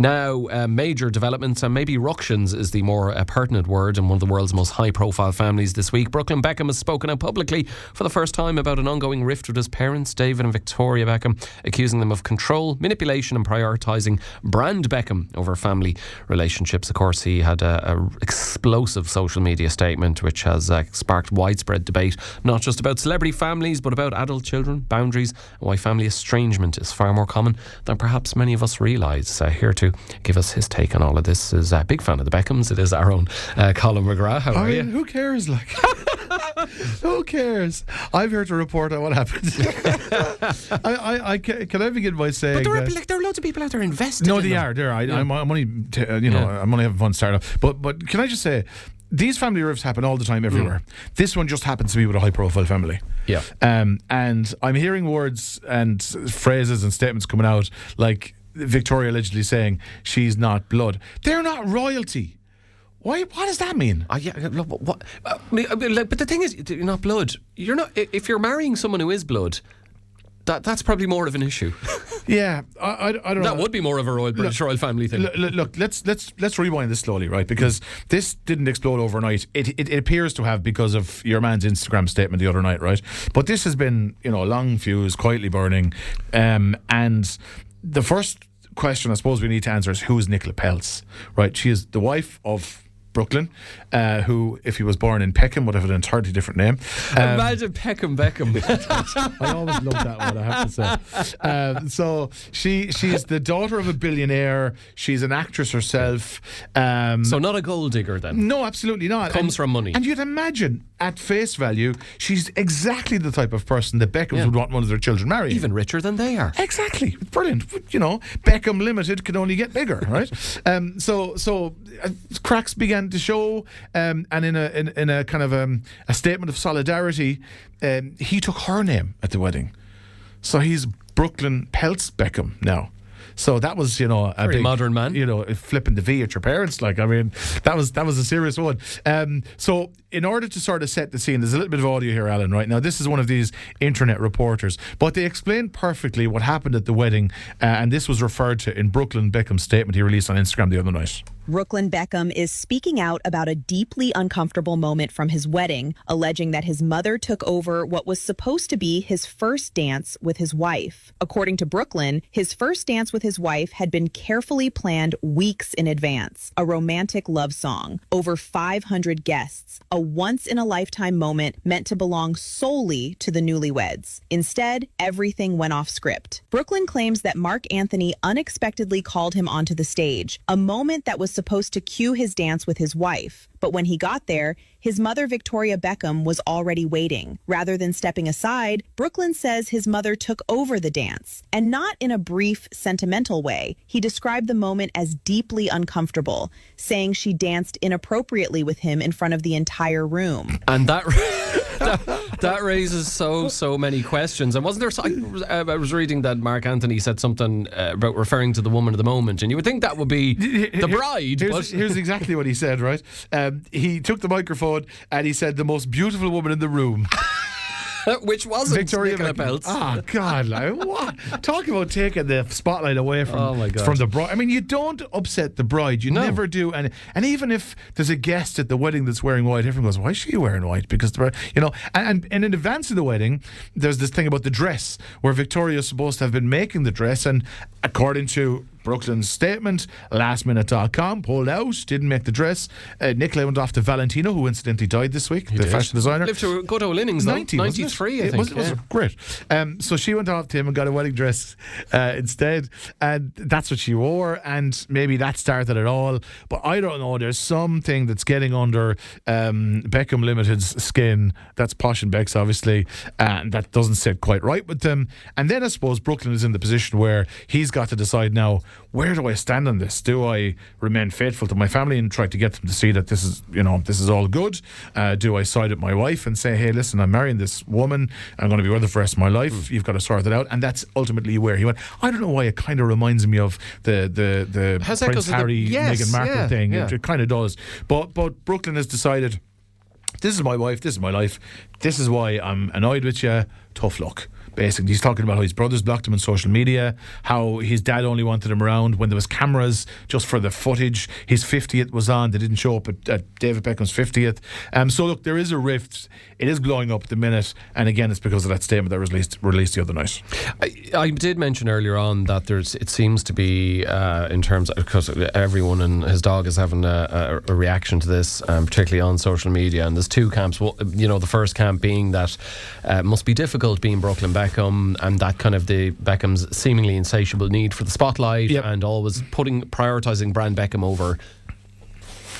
Now, major developments, and maybe ructions is the more pertinent word, in one of the world's most high-profile families this week. Brooklyn Beckham has spoken out publicly for the first time about an ongoing rift with his parents, David and Victoria Beckham, accusing them of control, manipulation and prioritising brand Beckham over family relationships. Of course, he had a explosive social media statement which has sparked widespread debate, not just about celebrity families, but about adult children, boundaries, and why family estrangement is far more common than perhaps many of us realise. Here to give us his take on all of this is a big fan of the Beckhams. It is our own Colum McGrath. How are you? Who cares? Who cares? I'm here to report on what happened. Can I begin by saying? But there are loads of people out there invested. No, in they them. are. There, I'm only, I'm only having fun starting off. But can I just say, these family rifts happen all the time everywhere. This one just happens to be with a high-profile family. Yeah. And I'm hearing words and phrases and statements coming out like Victoria allegedly saying she's not blood. They're not royalty. Why? What does that mean? But the thing is, you're not blood. You're not. If you're marrying someone who is blood, that's probably more of an issue. Yeah, I don't know. That would be more of a British royal family thing. Look, let's rewind this slowly, right? Because this didn't explode overnight. It appears to have because of your man's Instagram statement the other night, right? But this has been, a long fuse, quietly burning. And the first question I suppose we need to answer is, who is Nicola Peltz, right? She is the wife of Brooklyn, who, if he was born in Peckham, would have an entirely different name. Imagine Beckham. I always loved that one, I have to say. So she's the daughter of a billionaire. She's an actress herself. So not a gold digger then? No, absolutely not. Comes from money. And you'd imagine, at face value, she's exactly the type of person that Beckhams would want one of their children marrying. Even richer than they are. Exactly. Brilliant. Beckham Limited can only get bigger, right? So cracks began to show, and in a kind of a statement of solidarity, he took her name at the wedding. So he's Brooklyn Peltz Beckham now. So that was, a very big modern man. Flipping the V at your parents. That was a serious one. So in order to sort of set the scene, there's a little bit of audio here, Alan, right now. This is one of these internet reporters, but they explained perfectly what happened at the wedding, and this was referred to in Brooklyn Beckham's statement he released on Instagram the other night. Brooklyn Beckham is speaking out about a deeply uncomfortable moment from his wedding, alleging that his mother took over what was supposed to be his first dance with his wife. According to Brooklyn, his first dance with his wife had been carefully planned weeks in advance. A romantic love song, over 500 guests, a once-in-a-lifetime moment meant to belong solely to the newlyweds. Instead, everything went off script. Brooklyn claims that Mark Anthony unexpectedly called him onto the stage, a moment that was supposed to cue his dance with his wife. But when he got there, his mother, Victoria Beckham, was already waiting. Rather than stepping aside, Brooklyn says his mother took over the dance. And not in a brief, sentimental way. He described the moment as deeply uncomfortable, saying she danced inappropriately with him in front of the entire room. And that raises so many questions. And wasn't there... I was reading that Mark Anthony said something about referring to the woman of the moment, and you would think that would be the bride. Here's exactly what he said, right? He took the microphone and he said, the most beautiful woman in the room. Which wasn't Victoria Nicola Peltz. Oh, God. What? Talk about taking the spotlight away from the bride. I mean, you don't upset the bride. You never do. And even if there's a guest at the wedding that's wearing white, everyone goes, why is she wearing white? Because, and in advance of the wedding, there's this thing about the dress, where Victoria's supposed to have been making the dress. And according to Brooklyn's statement, lastminute.com, pulled out, didn't make the dress. Nicola went off to Valentino, who incidentally died this week, the fashion designer. Lived to go to a innings, 93, I think. It was great. So she went off to him and got a wedding dress instead, and that's what she wore, and maybe that started it all. But I don't know, there's something that's getting under Beckham Limited's skin. That's Posh and Beck's, obviously, and that doesn't sit quite right with them. And then I suppose Brooklyn is in the position where he's got to decide now, where do I stand on this? Do I remain faithful to my family and try to get them to see that this is all good? Do I side with my wife and say, hey, listen, I'm marrying this woman, I'm going to be with her for the rest of my life, you've got to sort it out? And that's ultimately where he went. I don't know why it kind of reminds me of the Prince Harry, Meghan Markle thing. Yeah. It kind of does. But Brooklyn has decided, this is my wife, this is my life, this is why I'm annoyed with you, tough luck. basically. He's talking about how his brothers blocked him on social media, how his dad only wanted him around when there was cameras just for the footage. His 50th was on. They didn't show up at David Beckham's 50th. So look, there is a rift. It is blowing up at the minute, and again, it's because of that statement that was released the other night. I did mention earlier on that it seems to be in terms of, because everyone and his dog is having a reaction to this, particularly on social media, and there's two camps. Well, the first camp being that must be difficult being Brooklyn Beckham, and that kind of the Beckham's seemingly insatiable need for the spotlight, and always prioritising brand Beckham over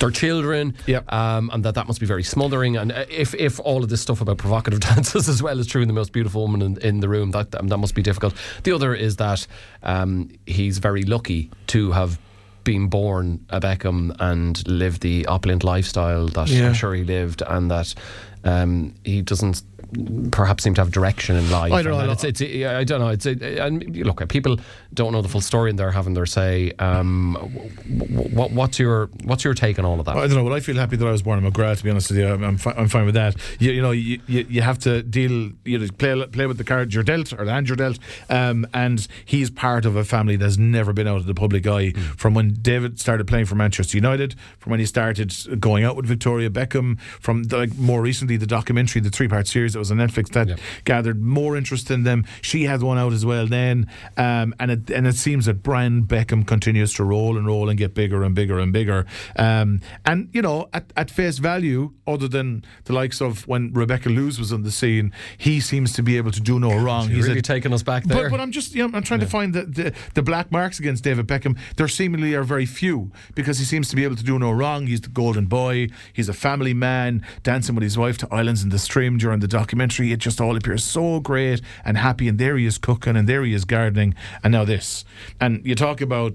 their children, and that must be very smothering. And if all of this stuff about provocative dances as well is true in the most beautiful woman in the room, that must be difficult. The other is that he's very lucky to have been born a Beckham and lived the opulent lifestyle that I'm sure he lived, and that he doesn't perhaps seem to have direction in life. I don't know. I don't know. And look, people don't know the full story, and they're having their say. What's your take on all of that? I don't know. Well, I feel happy that I was born in McGrath. To be honest with you, I'm fine with that. You have to deal. Play with the cards you're dealt, or the hand you're dealt. And he's part of a family that's never been out of the public eye. From when David started playing for Manchester United, from when he started going out with Victoria Beckham, from more recently the documentary, the 3-part series that was on Netflix that gathered more interest in them. She had one out as well then, and it seems that brand Beckham continues to roll and get bigger and bigger and bigger. And at face value, other than the likes of when Rebecca Lewis was on the scene, he seems to be able to do no wrong. He's really taking us back there. But I'm just I'm trying to find the black marks against David Beckham. There seemingly are very few, because he seems to be able to do no wrong. He's the golden boy. He's a family man, dancing with his wife to Islands in the Stream during the documentary. It just all appears so great and happy, and there he is cooking, and there he is gardening, and now this. And you talk about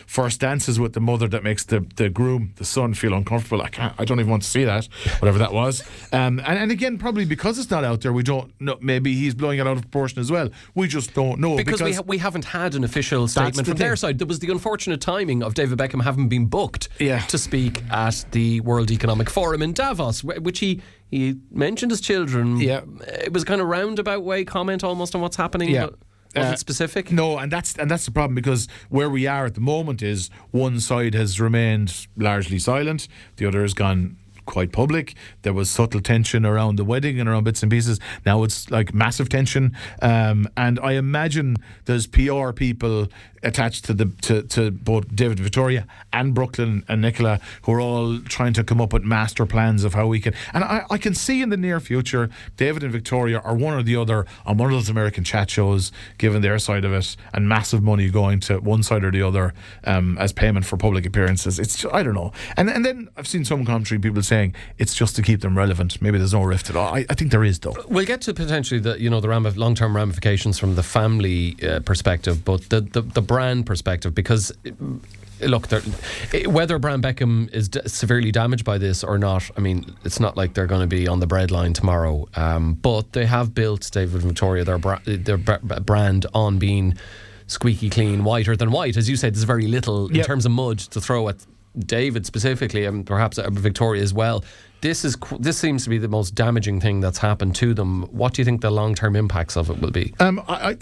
first dances with the mother that makes the groom, the son, feel uncomfortable. I don't even want to see that, whatever that was. And again, probably because it's not out there, we don't know. Maybe he's blowing it out of proportion as well. We just don't know, because we haven't had an official statement from their side. There was the unfortunate timing of David Beckham having been booked to speak at the World Economic Forum in Davos, which he mentioned his children. It was kind of roundabout way comment almost on what's happening. But wasn't specific? No, and that's the problem, because where we are at the moment is one side has remained largely silent, the other has gone quite public. There was subtle tension around the wedding and around bits and pieces. Now it's like massive tension, and I imagine there's PR people attached to both David and Victoria and Brooklyn and Nicola, who are all trying to come up with master plans of how we can. And I can see in the near future David and Victoria are one or the other on one of those American chat shows, giving their side of it, and massive money going to one side or the other as payment for public appearances. It's I don't know. And then I've seen some commentary people saying it's just to keep them relevant. Maybe there's no rift at all. I think there is, though. We'll get to potentially the long-term ramifications from the family perspective, but the brand perspective, because look, whether brand Beckham is severely damaged by this or not, I mean, it's not like they're going to be on the breadline tomorrow, but they have built, David and Victoria, their brand on being squeaky clean, whiter than white. As you said, there's very little in terms of mud to throw at David specifically, and perhaps Victoria as well. This seems to be the most damaging thing that's happened to them. What do you think the long-term impacts of it will be? I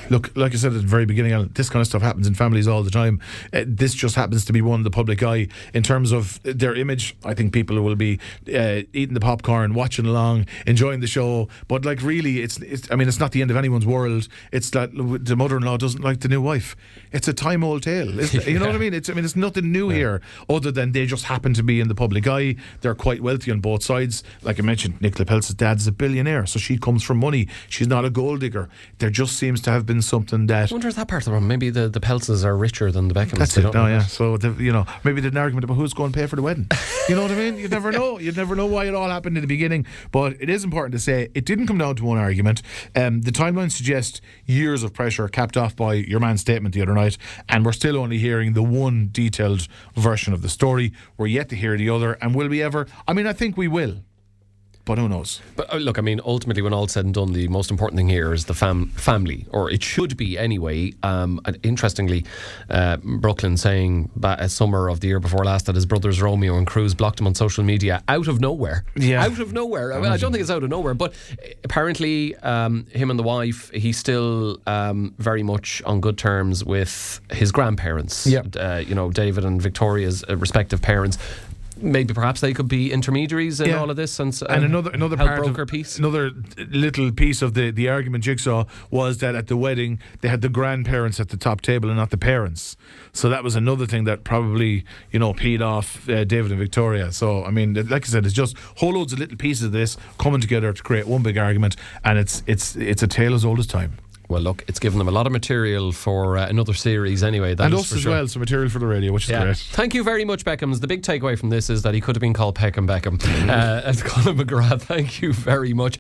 look, like I said at the very beginning, this kind of stuff happens in families all the time. This just happens to be one in the public eye. In terms of their image, I think people will be eating the popcorn, watching along, enjoying the show. But like, really, it's not the end of anyone's world. It's that the mother-in-law doesn't like the new wife. It's a time-old tale. You know what I mean? It's nothing new here, other than they just happen to be in the public eye. They're quite wealthy on both sides. Like I mentioned, Nicola Peltz's dad's a billionaire, so she comes from money. She's not a gold digger. There just seems to have been something that... I wonder if that part of the problem. Maybe the Peltzes are richer than the Beckhams. That's it. No, yeah. So maybe there's an argument about who's going to pay for the wedding. You know what I mean? You'd never know. You'd never know why it all happened in the beginning. But it is important to say it didn't come down to one argument. The timeline suggests years of pressure, capped off by your man's statement the other night, and we're still only hearing the one detailed version of the story. We're yet to hear the other, and will we ever? I mean, I think we will. but who knows? But look, I mean, ultimately, when all's said and done, the most important thing here is the family, or it should be anyway. And interestingly, Brooklyn saying summer of the year before last that his brothers Romeo and Cruz blocked him on social media out of nowhere. Yeah. Out of nowhere. I don't think it's out of nowhere, but apparently him and the wife, he's still very much on good terms with his grandparents. Yeah. David and Victoria's respective parents. Maybe perhaps they could be intermediaries in all of this, and another part broker of piece. Another little piece of the argument jigsaw was that at the wedding they had the grandparents at the top table and not the parents. So that was another thing that probably peed off David and Victoria. So I mean, like I said, it's just whole loads of little pieces of this coming together to create one big argument, and it's a tale as old as time. Well, look, it's given them a lot of material for another series anyway. And us as well, some material for the radio, which is great. Thank you very much, Beckhams. The big takeaway from this is that he could have been called Peckham Beckham. And Colum McGrath, thank you very much.